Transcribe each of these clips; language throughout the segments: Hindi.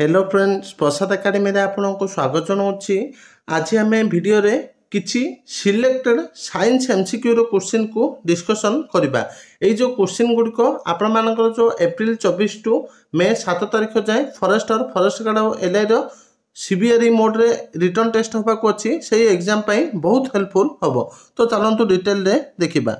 हेलो फ्रेंड्स, प्रसाद एकेडमी रे आपको स्वागत जनाऊँगी। आज आम वीडियो रे किछि सिलेक्टेड साइंस एमसीक्यू रो क्वेश्चन को डिस्कशन करबा। एई जो क्वेश्चन गुडिको आपण मानकर जो अप्रैल 24 टू मे 7 तारिख जाए फॉरेस्ट और फॉरेस्ट गार्ड और एलआई रो सीबीआरई मोड रे रिटर्न टेस्ट होबा को अछि। सेही एग्जाम पई बहुत हेल्पफुल हबो। तो चलंतु डिटेल रे देखिबा।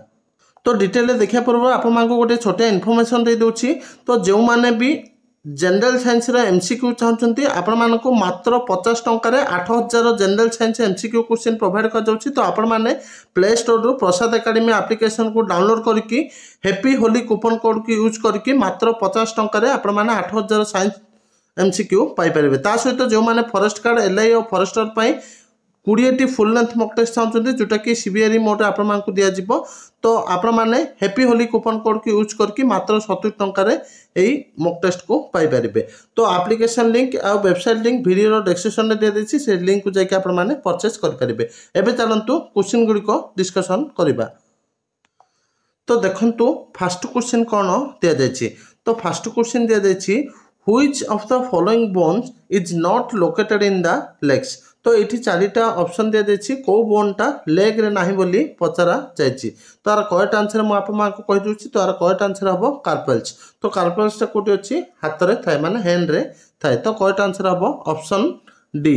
तो डिटेल रे देखिया पूर्व आपण मानको गोटे छोटे इन्फॉर्मेशन दे दोछि। तो जो माने भी जनरल साइंस एमसीक्यू चाहते आपण मानक मात्र 50 टंकार 8000 general science MCQ question provide कर। तो आपण मैंने प्ले स्टोर रू प्रसाद एकेडमी एप्लिकेशन को डाउनलोड करके हैप्पी होली कूपन कोड की यूज करके मात्र 50 टंकार आपण मैंने 8000 साइंस एमसीक्यू पाइपर। ता सहित जो मैंने फॉरेस्ट गार्ड एलआई और फॉरेस्टर 20टी फुल लेंथ मॉक टेस्ट चाहते जोटा कि सीबीआरई मोड आपण को दिया जिवो। तो आपण मैंने हैप्पी होली कूपन कोड की यूज करके मात्र 70 टंकार यही मॉक टेस्ट को पाइपर। तो एप्लिकेशन लिंक और वेबसाइट लिंक वीडियो डिस्क्रिप्शन में दिया जाइए। से लिंक को जाके आपण मैंने परचेस करेंगे। एबे चलंतु क्वेश्चन गुड़िक डिस्कशन करबा। तो देखंतु फास्ट क्वेश्चन कौन दिया जाइए। तो फास्ट क्वेश्चन दिया जाइए which of the following bones is not located in the legs. तो ये चारिटा ऑप्शन दिया जाइए कौ बोनटा लेग रे नाही बोली पचरा जाइए। तार करेक्ट आंसर मु आपको कहि दूची। तार करेक्ट आंसर हबो कार्पल्स। तो कार्पल्स टा कोठी अछि हाथ रे थाए माने हैंड रे थाए। तो करेक्ट आंसर हबो ऑप्शन डी।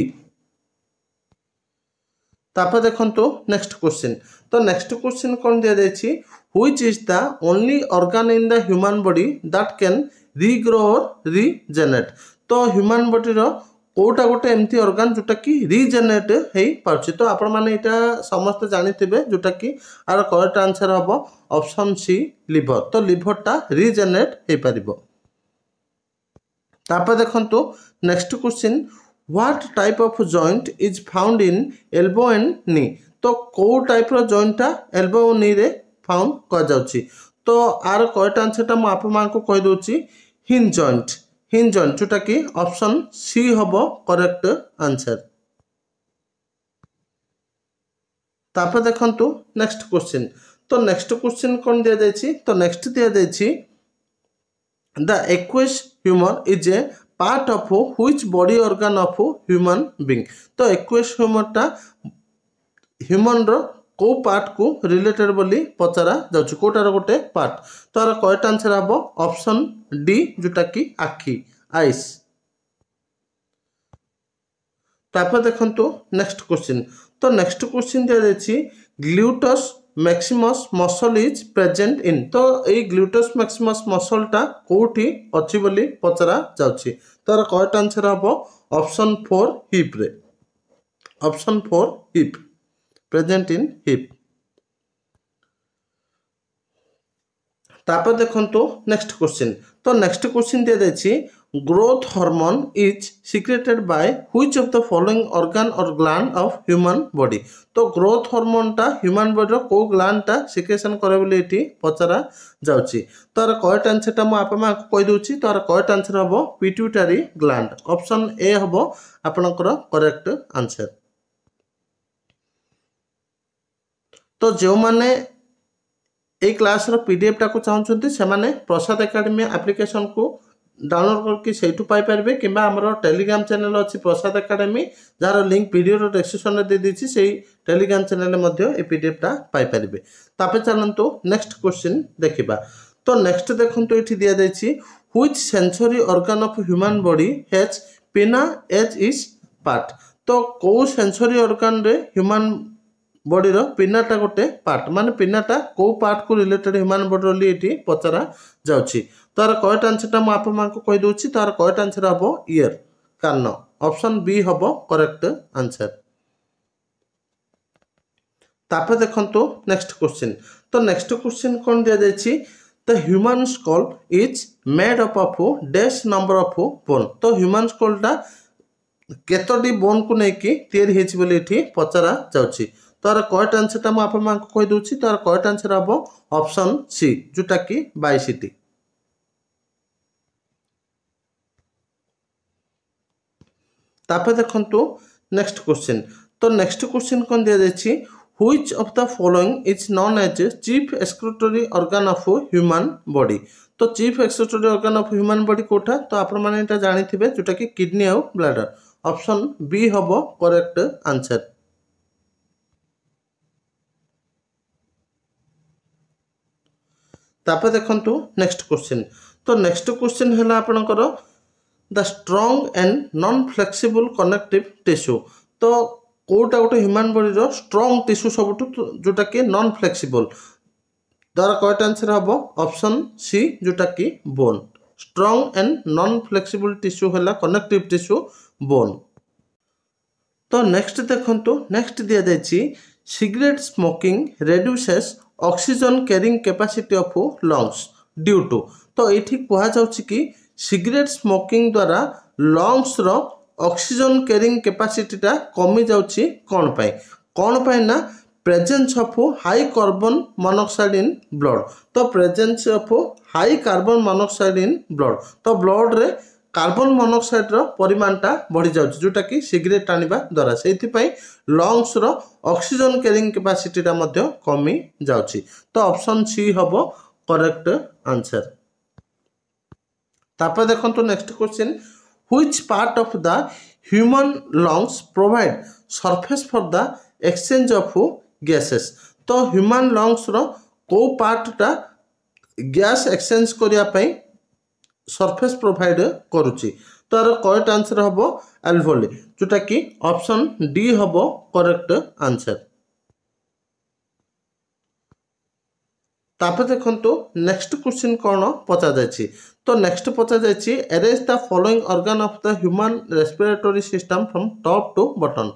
तापर देखंतु नेक्स्ट क्वेश्चन। तो नेक्स्ट क्वेश्चन कोन दिया जाइए which is the only organ in the human body that can regrow और रीजेनरेट। तो ह्यूमन बॉडी रो कोटा गोटे एमती ऑर्गन जोटा कि रीजेनरेट हो पार्छ। तो आपण माने एटा समस्त जानिथिबे जोटा कि आर करेक्ट आंसर हबो ऑप्शन सी लिवर। तो लिवर टा रीजेनरेट हो पारिबो। तापर देखंतु next question what type of joint is found in elbow and नी। तो को टाइप रो जॉइंट टा एल्बो और नी रे फाउंड कर जाउची। तो आर करेक्ट आंसर टा मु आपन मानको कहि दोची हिंज जॉइंट। हिंज जॉइंट जोटा कि ऑप्शन सी हबो करेक्ट आंसर। तापर देखंतु नेक्स्ट क्वेश्चन। तो नेक्स्ट क्वेश्चन कौन दिया जाइए। तो नेक्स्ट दिया जाइए the aqueous humour is a part of which body organ of human being. तो एक्वेस ह्यूमर टा ह्यूमन रो को पार्ट को रिलेटेड बोली पचरा जाउछ। कोटार गोटे पार्ट। तो आर करेक्ट आंसर हबो ऑप्शन डी जोटा कि आखि आइस। तापर देखंतु नेक्स्ट क्वेश्चन। तो नेक्स्ट क्वेश्चन दिया जाइए gluteus Maximus muscle is present in. तो ये ग्लूटस मैक्सिमस मसल टा कोठी अछि बोली पचरा जाउछि। तो आर करेक्ट आंसर हबो ऑप्शन 4 हिप रे। Option 4 hip present in hip. तापर देखंतु नेक्स्ट क्वेश्चन। तो नेक्स्ट क्वेश्चन दिया जाइए growth hormone is secreted by which of the following organ और ग्लैंड ऑफ ह्यूमन बॉडी। तो ग्रोथ हार्मोन टा ह्यूमन बॉडी रो को ग्लैंड टा सिक्रेशन करे बोली एठी पचरा जाउची। तो आर करेक्ट आंसर टा मु आपन माको कहि दोची। तो आर करेक्ट आंसर हबो पिट्यूटरी ग्लैंड। ऑप्शन ए हबो आपनकर करेक्ट आंसर। तो जो माने ए क्लास रो पीडीएफ टा को चाहउछंती से माने प्रसाद एकेडमी एप्लिकेशन को डाउनलोड करके सेठू पाई परबे। किबा हमरो टेलीग्राम चैनल अछि प्रसाद एकेडमी जार लिंक वीडियो रो डिस्क्रिप्शन में दे दीची। सेही टेलीग्राम चैनल मध्ये ए पीडीएफ टा पाई परबे। तापे चलंतु नेक्स्ट क्वेश्चन देखिबा। तो नेक्स्ट देखंतु एठी दिया जाइछि which sensory organ of human body has pinna as is part. तो को सेंसरी ऑर्गन रे ह्यूमन बॉडी रो पिनाटा गोटे पार्ट माने पिनाटा को पार्ट को रिलेटेड ह्यूमन बॉडी रो एठी पचरा जाउछि। तार करेक्ट आंसर टा मु आपन मानको कहि दोछि। तार करेक्ट आंसर हबो ईयर कान। ऑप्शन बी हबो करेक्ट आंसर। तापर देखंतु नेक्स्ट क्वेश्चन। तो नेक्स्ट क्वेश्चन कोन दिया जाइछि the human skull is made up of dash number of bone. तो ह्यूमन स्कल टा केतोटी बोन को नेकी तैयारी हेछि बोली एठी पचरा जाउछि। तार करेक्ट आंसर टा मु आपन मानको कहि दोछि। तार करेक्ट आंसर हबो ऑप्शन सी जोटा कि 22टी। तापर देखंतु नेक्स्ट क्वेश्चन। तो नेक्स्ट क्वेश्चन कोन दिया जाइछि Which of the following is known as chief excretory organ of human body? तो chief excretory organ of human body Kota तो आपण माने एटा जानि थिबे जोटा कि किडनी आउ ब्लैडर। ऑप्शन बी हबो करेक्ट आंसर। तापर देखंतु नेक्स्ट क्वेश्चन। तो नेक्स्ट क्वेश्चन हैला आपनकर the strong and non flexible connective tissue. तो कोटा गोटे ह्यूमन बॉडी रो स्ट्रॉन्ग टिश्यू सबुठ जोटा कि नॉन फ्लेक्सिबल द्वारा करेक्ट आंसर हम ऑप्शन सी जोटा कि bone. Strong and non flexible tissue हैला कनेक्टिव टिश्यू बोन। तो नेक्स्ट देखंतु नेक्स्ट दिया जायछि cigarette smoking reduces oxygen carrying capacity of lungs due to. तो एठी कहा जाउछि कि सिगरेट स्मोकिंग द्वारा लंग्स रो ऑक्सीजन कैरिंग कैपेसिटीटा कमी जाउछि कौन पाई ना presence of high carbon monoxide in blood. तो presence of high carbon monoxide in blood तो ब्लड रे कार्बन मोनोक्साइड रो परिमाणटा बढ़ी जाउछि जोटा कि सिगरेट टानिबा द्वारा सेथि पई लंग्स रो ऑक्सीजन कैरिंग कैपेसिटीटा मध्ये कमी जाउछि। तो ऑप्शन सी हबो करेक्ट आंसर। तापर देखंतु next question which part of the human lungs provide surface for the exchange of gases। तो ह्यूमन लंग्स रो को पार्टटा गैस एक्सचेंज करिया पई सरफेस प्रोवाइड करूची। तो आर करेक्ट आंसर हबो एल्वोली जोटा कि ऑप्शन डी हबो करेक्ट आंसर। तापर देखंतु नेक्स्ट क्वेश्चन कोन पचा जायछि। तो नेक्स्ट पचा जायछि arrange the following organ of the human respiratory system from top to bottom.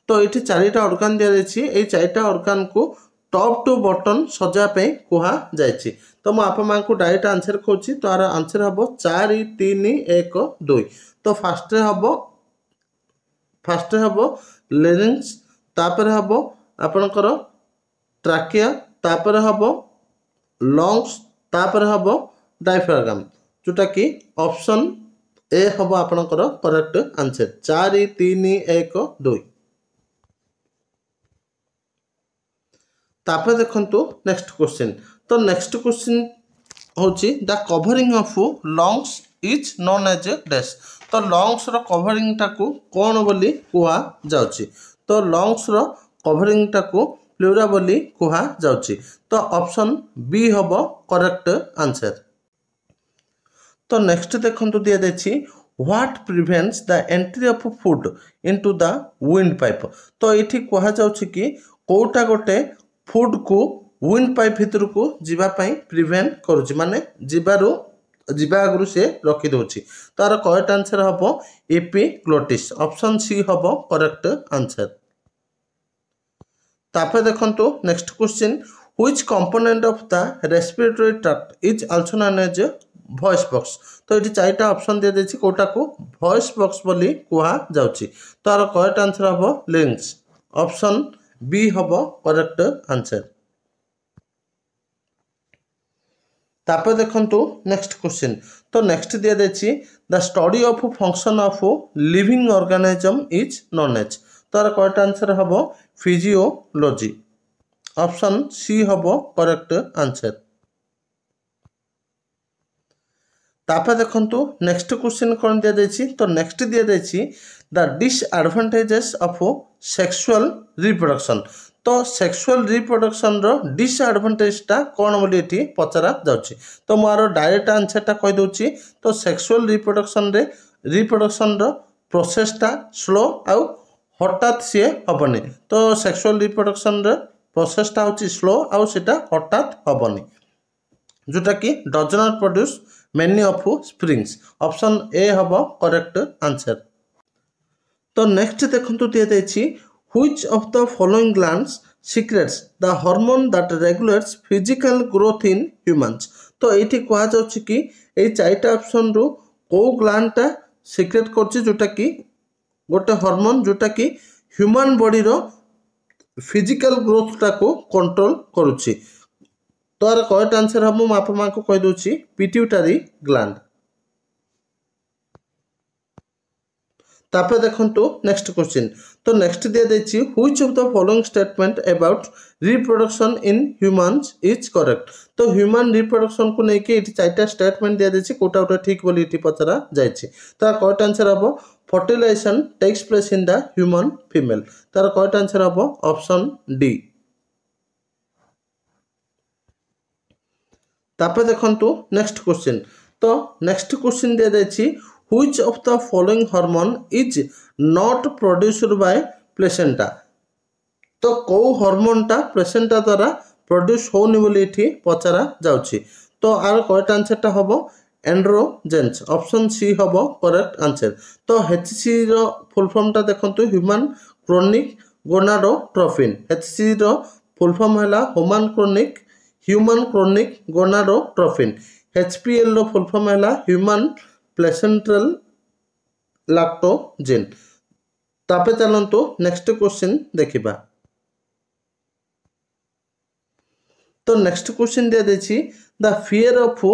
तो ये चारिटा ऑर्गन दिया जायछि ए चारिटा ऑर्गन को टॉप टू बटन सजा पे कुहा जायछि। तो मु आपा मानकु डायरेक्ट आंसर कहूछि। तो आर आंसर हबो 4 3 1 2। तो फास्ट हबो लेरिंग्स तापर हबो आपनकर ट्राकिया तापर हबो लंग्स तापर हबो डायफ्रागम जोटा कि ऑप्शन ए हबो आपनकर करेक्ट आंसर 4 3 1 2। तापर देखंतु नेक्स्ट क्वेश्चन। तो नेक्स्ट क्वेश्चन होची the covering of lungs is known as dash. तो लंग्स रो कवरिंग टाकू कोन बोली कुहा जाउची। तो लंग्स रो कवरिंग टाकू प्लूरा बोली कुहा जाउची। तो ऑप्शन बी हबो करेक्ट आंसर। तो नेक्स्ट देखंतु दिया जायछि what prevents the entry of food into the windpipe. तो एठी कहा जाउछि कि कोटा गोटे फूड को विंड पाइप भितर को जीवा पई प्रिवेंट करूछि माने जीवा आगु से रखी दोछि। तार करेक्ट आंसर हबो एपिग्लोटिस ऑप्शन सी हबो करेक्ट आंसर। तापर देखंतु next question which component of the respiratory tract is also known as voice box. तो ये चारिटा ऑप्शन दिया जायछि कोटा को वॉइस बॉक्स बोली कुहा जाउछि। तो आर करेक्ट आंसर हबो लिंक्स ऑप्शन बी हबो करेक्ट आंसर। तापर देखंतु नेक्स्ट क्वेश्चन। तो नेक्स्ट दिया जायछि the study of function of living organism is known as. तो आर करेक्ट आंसर हबो फिजियोलॉजी ऑप्शन सी हबो करेक्ट आंसर। तापर देखंतु नेक्स्ट क्वेश्चन कोन दिया जायछि। तो नेक्स्ट दिया जायछि the disadvantages of sexual reproduction. तो सेक्सुअल रिप्रोडक्शन रो डिसएडवांटेजटा कोन बोली एठी पचरा जाउछि। तो मोर डायरेक्ट आंसरटा कहि दोछि। तो सेक्सुअल रिप्रोडक्शन रो प्रोसेसटा स्लो आउ हठात से हबनी। तो सेक्सुअल रिप्रोडक्शन रो प्रोसेसटा होछि स्लो आउ सेटा हठात हबनी जोटा कि does not produce many offsprings option A हबो करेक्ट आंसर। तो नेक्स्ट देखंतु दिया जायछि which of the following glands secretes the hormone that regulates physical growth in humans. तो एठी कहा जाउछि कि ए चारिटा ऑप्शन रो को ग्लैंडटा सीक्रेट करछि जोटा कि गोटे हार्मोन जोटा कि ह्यूमन बॉडी रो फिजिकल ग्रोथटा को कंट्रोल करूछि। तो आर करेक्ट आंसर हम आप को कहि दोछि पिट्यूटरी ग्लैंड। तापर देखंतु नेक्स्ट क्वेश्चन। तो नेक्स्ट दिया जाइछि which of the following statement about reproduction in humans is correct. तो ह्यूमन रिप्रोडक्शन को लेके इटी चारटा स्टेटमेंट दिया जाइछि कोटा उटा ठीक बोली इटी पचरा जाइछि। तार करेक्ट आंसर हबो fertilization takes place in the human female. तार करेक्ट आंसर हबो ऑप्शन डी। तापर देखंतु नेक्स्ट क्वेश्चन। तो नेक्स्ट क्वेश्चन दिया जाइछि which of the following hormone is not produced by placenta. तो कौ हार्मोनटा प्लेसेंटा द्वारा प्रोड्यूस होनी बोली इठी पचरा जाउछि। तो आर करेक्ट आंसरटा हबो एंड्रोजेन्स। ऑप्शन सी हबो करेक्ट आंसर। तो एचसी रो फुल फॉर्मटा देखंतु ह्यूमन क्रोनिक गोनाडोट्रोफिन। एचसी रो फुल फॉर्म हैला ह्यूमन क्रोनिक गोनाडोट्रोफिन। एचपीएल रो फुल फॉर्म हैला ह्यूमन प्लेसेंट्रल लैक्टोजेन। तापे चलंतु नेक्स्ट क्वेश्चन देखिबा। तो नेक्स्ट क्वेश्चन दिया जाइछि द फियर ऑफ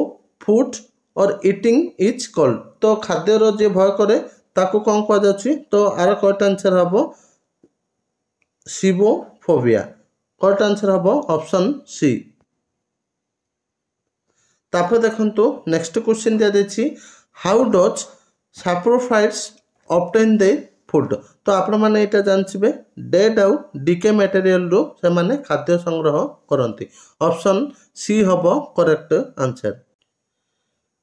फूड और ईटिंग इज कॉल्ड। तो खाद्य रो जे भय करे ताको कोन कह जाउछि। तो आर करेक्ट आंसर हबो सिबोफोबिया। करेक्ट आंसर हबो ऑप्शन सी। तापर देखंतु नेक्स्ट क्वेश्चन दिया जाइछि how does saprophytes obtain the food. तो आपण माने एटा जानछिबे डेड आउ डीके मटेरियल रो से माने खाद्य संग्रह करंती। ऑप्शन सी हबो करेक्ट आंसर।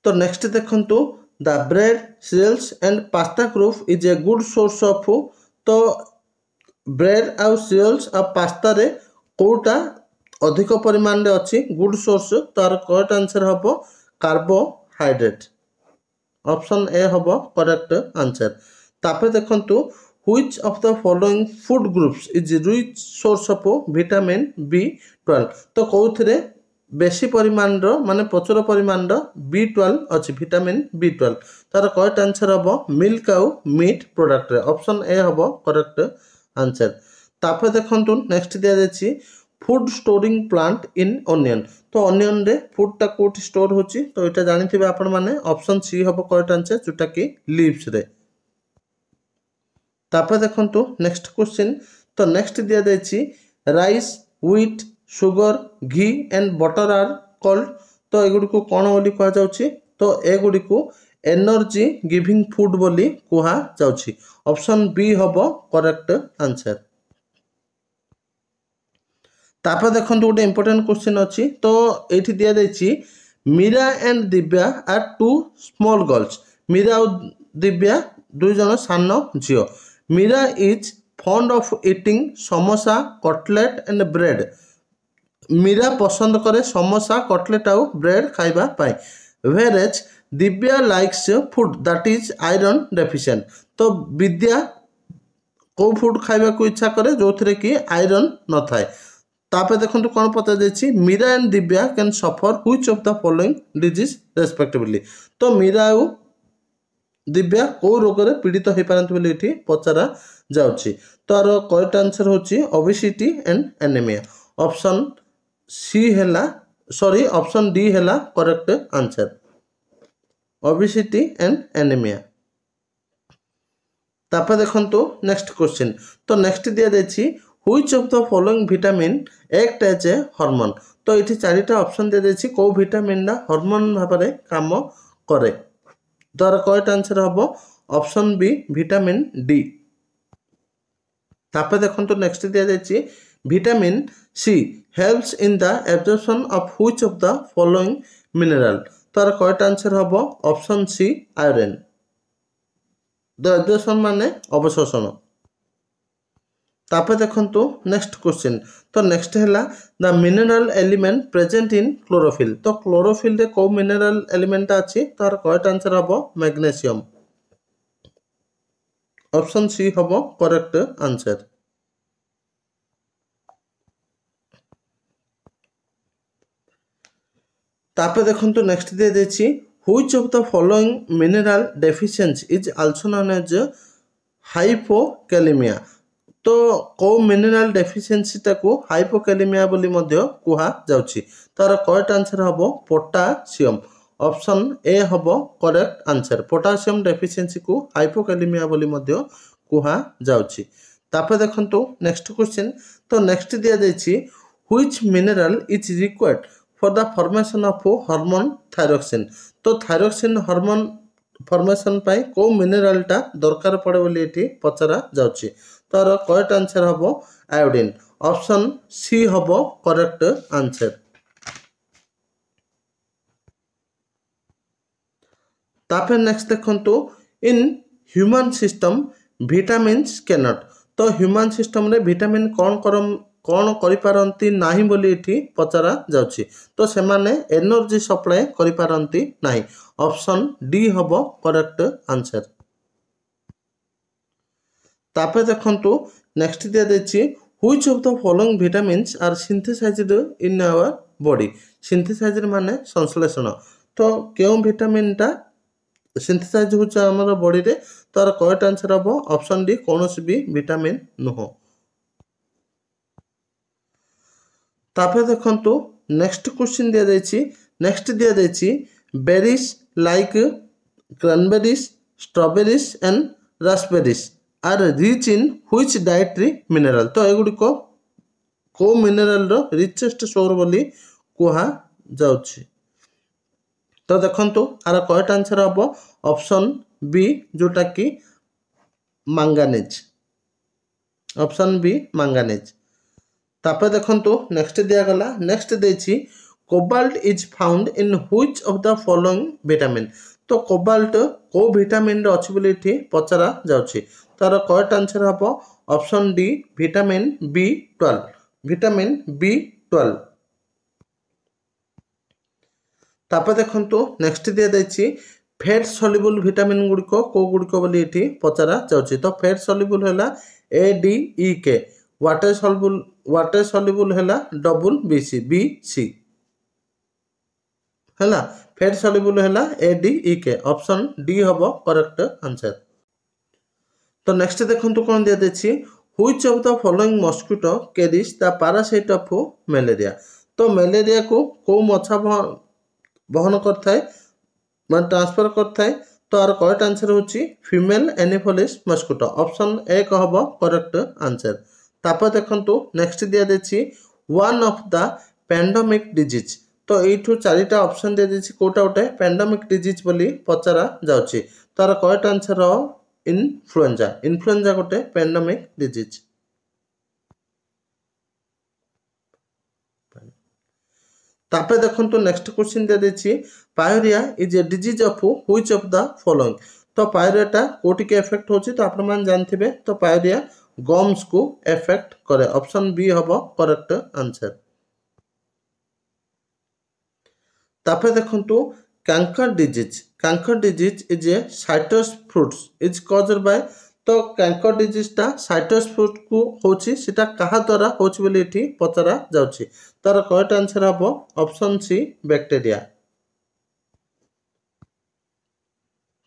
तो नेक्स्ट देखंतु the bread cereals and pasta group is a good source of. तो ब्रेड आउ सीरियल्स आ पास्ता रे कोटा अधिक परिमाण रे अछि गुड सोर्स। तार करेक्ट आंसर हबो कार्बोहाइड्रेट। ऑप्शन ए हबो करेक्ट आंसर। तापर देखंतु which of the following food groups is rich source of vitamin B12। तो कोउथरे बेसी परिमाण रो माने प्रचुर परिमाण रो B12 अछि विटामिन B12। तार करेक्ट आंसर हबो मिल्क आउ मीट प्रोडक्ट रे। ऑप्शन ए हबो करेक्ट आंसर। तापर देखंतु नेक्स्ट दिया जाछि food storing plant in onion. तो ऑनियन रे फूड टा कोठी स्टोर होची। तो एटा जानिथिबे आपण माने ऑप्शन सी हबो करेक्ट आंसर जोटा कि लीव्स रे। तापर देखंतु नेक्स्ट क्वेश्चन। तो नेक्स्ट दिया जाइछि rice wheat sugar ghee and butter are called. तो एगुडी को कोन बोली कहा जाउछि। तो एगुडी को एनर्जी गिविंग फूड बोली कहा जाउछि। ऑप्शन बी हबो करेक्ट आंसर। तापर देखंतु गोटे इंपोर्टेंट क्वेश्चन अछि। तो एठी दिया जाइछि Meera and Divya are two small girls. Meera और दिव्या दुई जन सान झियो। Meera is fond of eating samosa cutlet and bread. Meera पसंद करे समोसा कटलेट आउ ब्रेड खाइबा पाई। Whereas Divya likes food that is iron deficient. तो विद्या को फूड खाइबा को इच्छा करे जो थरे कि आयरन न थाए। तापर देखंतु कोन पता जाइछि Meera and Divya can suffer which of the following disease respectively. तो मीरा आउ दिव्या को रोग रे पीड़ित होई पारंत बोली एठी पचरा जाउछि। तार करेक्ट आंसर होछि obesity and anaemia. Option C हैला ऑप्शन डी हैला correct answer obesity and anaemia. तापर देखंतु नेक्स्ट क्वेश्चन। तो नेक्स्ट दिया जाइछि which of the following vitamin act as a hormone. तो ये चारिटा ऑप्शन दिया जाइछि को विटामिन हार्मोन भाव में काम करे। तार करेक्ट आंसर हबो ऑप्शन बी विटामिन डी। तापर देखंतु नेक्स्ट दिया जाइछि vitamin C helps in the absorption of which of the following mineral. तार करेक्ट आंसर हबो option C iron. The absorption माने अवशोषण। तापर देखंतु नेक्स्ट क्वेश्चन। तो नेक्स्ट हैला the mineral element present in chlorophyll. तो क्लोरोफिल रे को मिनरल एलिमेंट अछि। तार करेक्ट आंसर हबो मैग्नीशियम। ऑप्शन सी हबो करेक्ट आंसर। तापर देखंतु नेक्स्ट दिया जाइछि which of the following mineral deficiency is also known as hypokalaemia. तो को मिनरल डेफिशिएंसी टाको हाइपोकैलेमिया बोली मध्य कुहा जाउछि। तार करेक्ट आंसर हबो पोटासियम। ऑप्शन ए हबो करेक्ट आंसर। पोटासियम डेफिशिएंसी को हाइपोकालेमिया बोली मध्य कुहा जाउची। तापर देखंतु नेक्स्ट क्वेश्चन। तो नेक्स्ट दिया जायछि which mineral is required for the formation of hormone thyroxine. तो थायरोक्सिन हार्मोन फॉर्मेशन पाई को मिनरलटा दरकार पड़े बोली एठी पचरा जाउची। तार करेक्ट आंसर हबो आयोडीन। ऑप्शन सी हबो करेक्ट आंसर। तापर नेक्स्ट देखंतु in human system vitamins cannot. तो ह्यूमन सिस्टम रे विटामिन कौन करि पारंती नाही बोली एठी पचरा जाउची। तो से माने एनर्जी सप्लाई करि पारंती नाही। ऑप्शन डी हबो करेक्ट आंसर। तापर देखंतु नेक्स्ट दिया देछि which of the following vitamins are synthesised in our body. Synthesised माने संश्लेषण। तो केउ विटामिन टा सिंथेसाइज होछ हमर बॉडी रे। तार करेक्ट आंसर हबो ऑप्शन डी कोनोसी भी विटामिन नुहो। तापर देखंतु नेक्स्ट क्वेश्चन दिया जायछि। नेक्स्ट दिया जायछि berries like cranberries strawberries and raspberries are rich in which dietary mineral. तो एगुडी को मिनरल रो रिचेस्ट सोर बोली कुहा जाउछि। तो देखंतु आर करेक्ट आंसर हबो ऑप्शन बी जोटा कि मैंगानीज। Option B manganese. तापर देखंतु नेक्स्ट दिया गला। नेक्स्ट देछि cobalt is found in which of the following vitamin. तो कोबाल्ट को विटामिन रे अछि बोली एठी पचरा जाउछि। तार करेक्ट आंसर हबो option D vitamin B12। Vitamin B12। तापर देखंतु नेक्स्ट दिया जायछि फैट सॉल्युबल विटामिन गुडिको को गुडिको बोली एठी पचरा जाउछि। तो फैट सॉल्युबल हैला A D E K। Water soluble हैला डबल BC हैला। फैट सॉल्युबल हैला A D E K। Option D हबो करेक्ट आंसर। तो नेक्स्ट देखंतु कोन दिया देछि which of the following mosquito carries the parasite of malaria. तो मलेरिया को मछा बहन करथाय मान ट्रांसफर करथाय। तो आर करेक्ट आंसर होछि female anopheles mosquito. Option A हबो करेक्ट आंसर। तापर देखंतु नेक्स्ट दिया देछि one of the pandemic disease. तो एठू चारिटा ऑप्शन दिया देछि कोटा उठे पैंडेमिक डिजीज बोली पचरा जाउछि। तार करेक्ट आंसर हो इन्फ्लुएंजा। इन्फ्लुएंजा गोटे पैंडेमिक डिजीज। तापर देखंतु नेक्स्ट क्वेश्चन दिया देछि pyorrhoea is a disease of which of the following. तो पायोरियाटा कोटी के इफेक्ट होछि। तो आपण मान जानथिबे। तो पायोरिया गम्स को इफेक्ट करे। ऑप्शन बी हबो करेक्ट आंसर। तापर देखंतु canker disease. Canker disease is a citrus fruits is caused by. तो कैंकर डिजीज ता साइट्रस फ्रूट को होछि सेटा कहा द्वारा होछि बोली एठी पचरा जाउछि। तार करेक्ट आंसर हबो ऑप्शन सी बैक्टीरिया।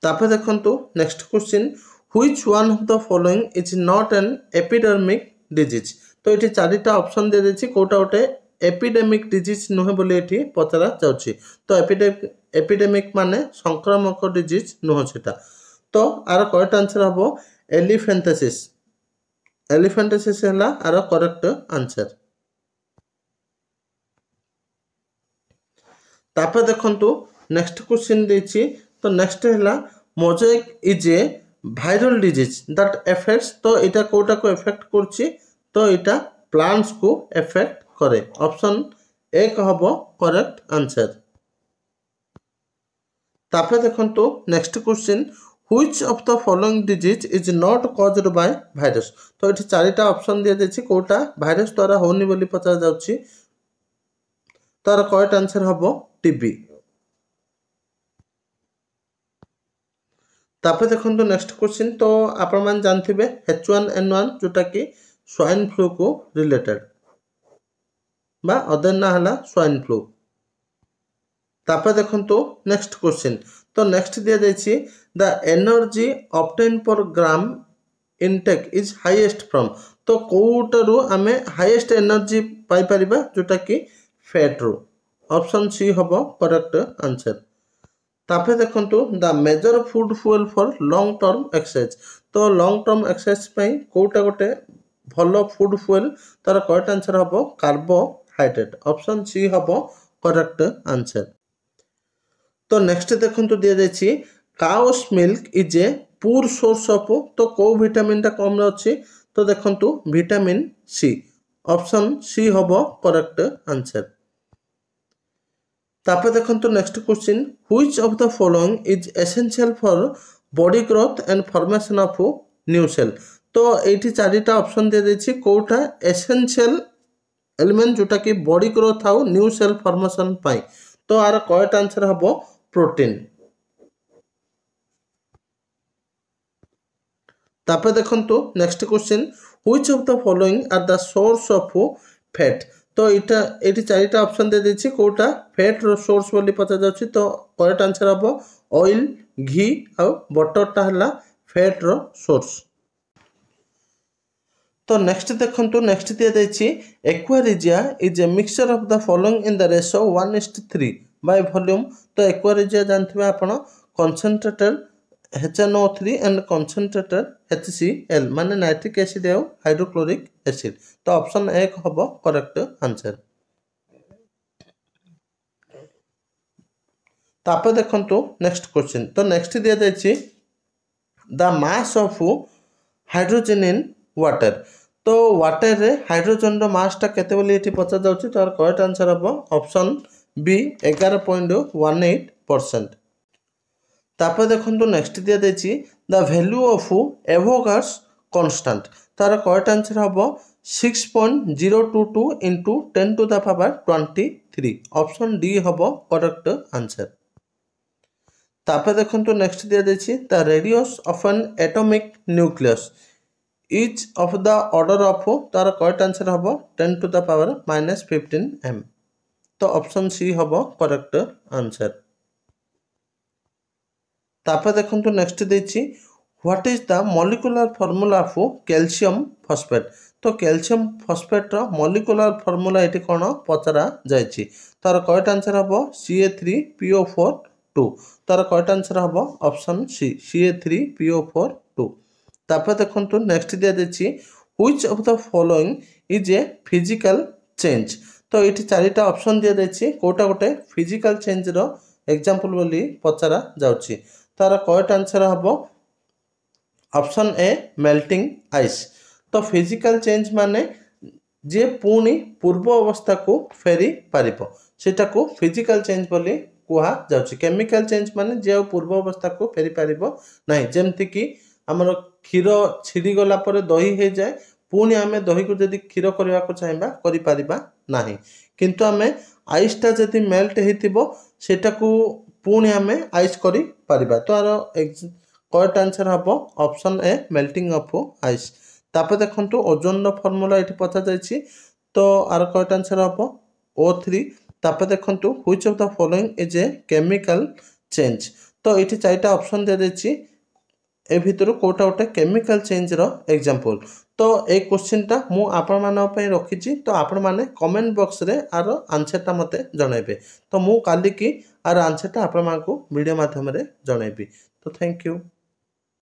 तापर देखंतु next question which one of the following is not an epidermic disease. तो ये चारिटा ऑप्शन दे देछि कोटा उठे एपिडेमिक डिजीज नुहे बोली एठी पचरा जाउछि। तो एपिडेमिक माने संक्रामक डिजीज नुह सेटा। तो आर करेक्ट आंसर हबो एलिफेंथेसिस। एलिफेंथेसिस हैला आर करेक्ट आंसर। तापर देखंतु नेक्स्ट क्वेश्चन देछि। तो नेक्स्ट हैला mosaic is a viral disease that affects. तो इटा कोटा को इफेक्ट करछि। तो इटा प्लांट्स को इफेक्ट करे। ऑप्शन ए हबो करेक्ट आंसर। तापर देखंतु next question which of the following disease is not caused by virus. तो इठी चारिटा ऑप्शन दिया देछि कोटा वायरस द्वारा होनी बोली पचा जाउछि। तार करेक्ट आंसर हबो टीबी। तापर देखंतु नेक्स्ट क्वेश्चन। तो आपण मान जानथिबे H1N1 जोटा कि स्वाइन फ्लू को रिलेटेड बा अदर ना हला स्वाइन फ्लू। तापर देखंतु नेक्स्ट क्वेश्चन। तो नेक्स्ट दिया जायछि द एनर्जी ऑब्टेन पर ग्राम इनटेक इज हाईएस्ट फ्रॉम। तो कोउटरु आमे हाईएस्ट एनर्जी पाई परिबा जोटा कि फैट रो। ऑप्शन सी हबो करेक्ट आंसर। तापर देखंतु the major food fuel for long term exercise. तो लॉन्ग टर्म एक्सरसाइज पई कोटा गोटे भलो फूड फुएल तार करेक्ट आंसर हबो कार्बोहाइड्रेट। ऑप्शन सी हबो करेक्ट आंसर। तो नेक्स्ट देखंतु दिया जायछि cow's milk is a poor source of. तो को विटामिन टा कम अछि तो देखंतु विटामिन सी। ऑप्शन सी हबो करेक्ट आंसर। तापर देखंतु next question which of the following is essential for body growth and formation of new cell. तो एठी चारिटा ऑप्शन दे देछि कोटा एसेंशियल एलिमेंट जोटा कि बॉडी ग्रोथ आउ न्यू सेल फॉर्मेशन पाई। तो आर करेक्ट आंसर हबो प्रोटीन। तापर देखंतु next question which of the following are the source of fat. तो इटा एठी चारिटा ऑप्शन दे देछि कोटा फैट रो सोर्स बोली पता जाउछि। तो करेक्ट आंसर हबो ऑयल घी आउ बटर टा हला फैट रो सोर्स। तो नेक्स्ट देखंतु नेक्स्ट दिया जायछि aqua regia is a mixture of the following in the ratio 1:3 by volume. तो एक्वारिजिया जानथिबे आपण concentrated HNO3 and concentrated HCl माने नाइट्रिक एसिड और हाइड्रोक्लोरिक एसिड। तो ऑप्शन 1 हबो करेक्ट आंसर। तापर देखंतु नेक्स्ट क्वेश्चन। तो नेक्स्ट दिया जायछि the mass of hydrogen in water. तो वाटर रे हाइड्रोजन रो मास टा केते बोली एठी पचा जाउछि। तो करेक्ट आंसर हबो ऑप्शन बी 11.18%। तापर देखंतु नेक्स्ट दिया देछि the value of Avogadro's constant. तार करेक्ट आंसर हबो 6.022 into 10 to the power 23। Option D हबो करेक्ट आंसर। तापर देखंतु नेक्स्ट दिया देछि the radius of an atomic nucleus each of the order of. तार करेक्ट आंसर हबो 10 to the power -15 m। तो ऑप्शन सी हबो करेक्ट आंसर। तापर देखंतु नेक्स्ट देछि what is the molecular formula of calcium phosphate. तो कैल्शियम फॉस्फेट रो मॉलिक्यूलर फार्मूला एठी कोन पचरा जायछि। तार करेक्ट आंसर हबो Ca3PO4 2। तार करेक्ट आंसर हबो ऑप्शन सी Ca3PO4 2। तापर देखंतु नेक्स्ट दिया देछि which of the following is a physical change. तो एठी चारिटा ऑप्शन दिया देछि कोटा गोटे फिजिकल चेंज रो एग्जांपल बोली पचरा जाउछि। तार करेक्ट आंसर हबो ऑप्शन ए मेल्टिंग आइस। तो फिजिकल चेंज माने जे पुणी पूर्व अवस्था को फेरी पारिबो सेटा को फिजिकल चेंज बोली कुहा जाउछि। केमिकल चेंज माने जे पूर्व अवस्था को फेरी पारिबो नाही। जेमति कि हमर क्षीर छिड़ी गला परे दही हे जाय पुणी आमे दही को जदी क्षीर करबा को चाहबा करि पारिबा नाही। किंतु आमे आइस ता जदी मेल्ट हेतिबो सेटा को पुणी आमे आइस करि पारिबा। तो आरो करेक्ट आंसर हबो option A melting of ice. तापर देखंतु ओजोन रो फार्मूला एठी पता जायछि। तो आरो करेक्ट आंसर हबो O3। तापर देखंतु which of the following is a chemical change. तो एठी चारिटा ऑप्शन दे देछि ए भितर कोटा गोटे केमिकल चेंज रो एग्जांपल। तो ए क्वेश्चन टा मु आपण मानन पई रखिछि। तो आपण माने कमेंट बॉक्स रे आरो आंसर टा मते जणाइबे। तो मु काली की आर आंसर टा आपण मानकु वीडियो माध्यम रे जणाइबी। तो थैंक यू।